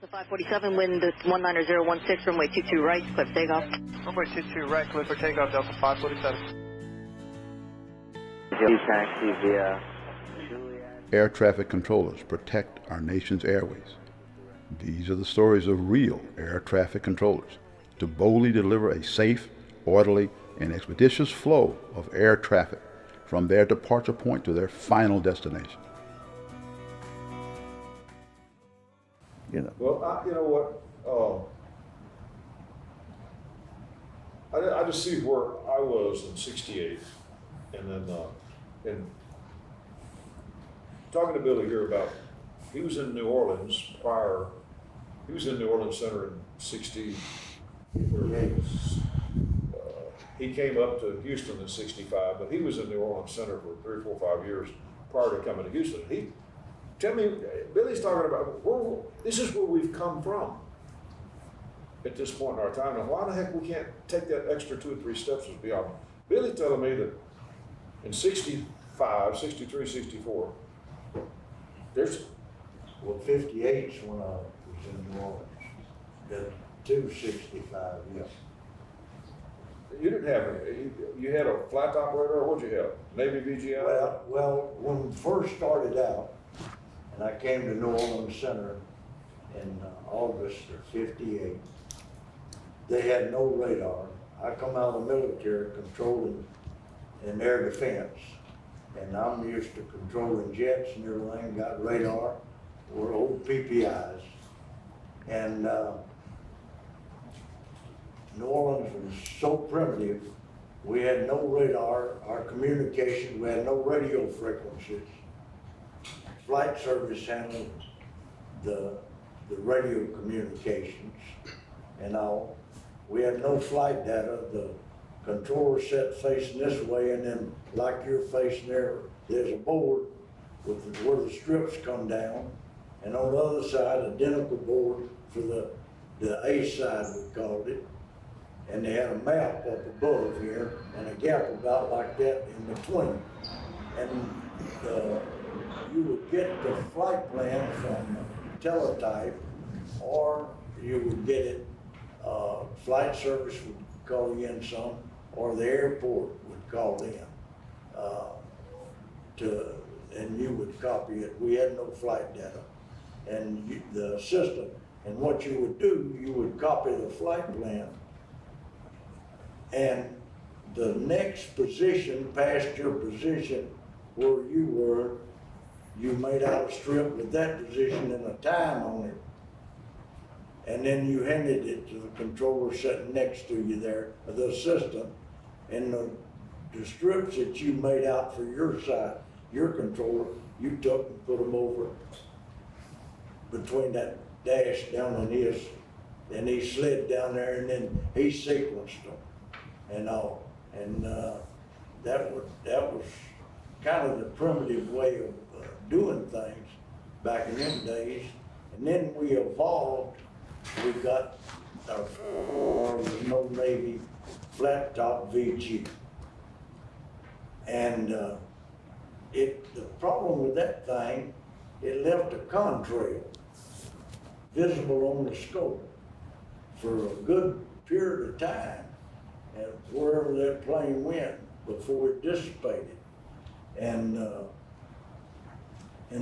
Delta 547, wind 19016, runway 22 right, clear for takeoff. Runway 22 right, clear for takeoff, Delta 547. Taxi via Air traffic controllers protect our nation's airways. These are the stories of real air traffic controllers to boldly deliver a safe, orderly, and expeditious flow of air traffic from their departure point to their final destination. Well, you know what? I just see where I was in '68, and then and talking to Billy here about he was in New Orleans prior. He was in New Orleans Center in '60. He came up to Houston in '65, but he was in New Orleans Center for 3, 4, 5 years prior to coming to Houston. Tell me, Billy's talking about this is where we've come from at this point in our time. Now, why the heck we can't take that extra 2 or 3 steps is beyond. Billy telling me that in '65, '63, '64, there's 58's when I was in New Orleans. The 265, yes. You didn't have any. You had a flight operator, or what'd you have? Navy VGI? Well, when we first started out, and I came to New Orleans Center in August of '58, they had no radar. I come out of the military controlling in air defense, and I'm used to controlling jets and everything, got radar, we're old PPIs. And New Orleans was so primitive, we had no radar, our communication, we had no radio frequencies. Flight service handled the radio communications and all. We had no flight data. The controller set facing this way, and then like you're facing there, there's a board with where the strips come down, and on the other side, identical board for the A side, we called it. And they had a map up above here and a gap about like that in between. And you would get the flight plan from teletype, or you would get it, flight service would call you in some, or the airport would call in and you would copy it. We had no flight data. And the system, and what you would do, you would copy the flight plan, and the next position past your position where you were, you made out a strip with that position and a time on it. And then you handed it to the controller sitting next to you there, the assistant, and the strips that you made out for your side, your controller, you took and put them over between that dash down in his, and he slid down there, and then he sequenced them and all. And that was kind of the primitive way of doing things back in them days. And then we evolved. We got our no Navy flat top VG. And the problem with that thing, it left a contrail visible on the scope for a good period of time, and wherever that plane went before it dissipated, and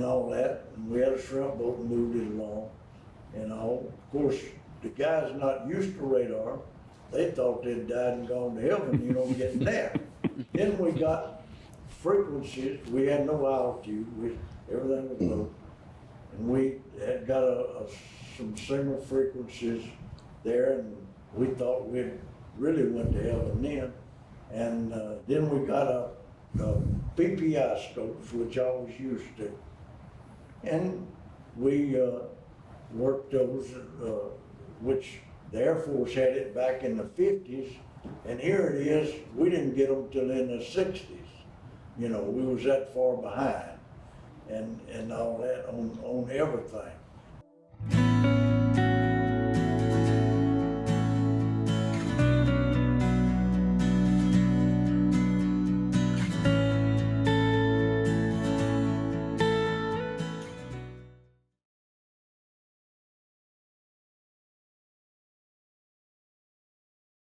all that. And we had a shrimp boat and moved it along, and all. Of course, the guys not used to radar, they thought they'd died and gone to heaven, getting that. Then we got frequencies. We had no altitude. Everything was low, and we had got some single frequencies there, and we thought we'd really went to heaven then. And then we got a PPI scopes, which I was used to. And we worked those, which the Air Force had it back in the 50s, and here it is, we didn't get them till in the 60s. We was that far behind, and all that on everything.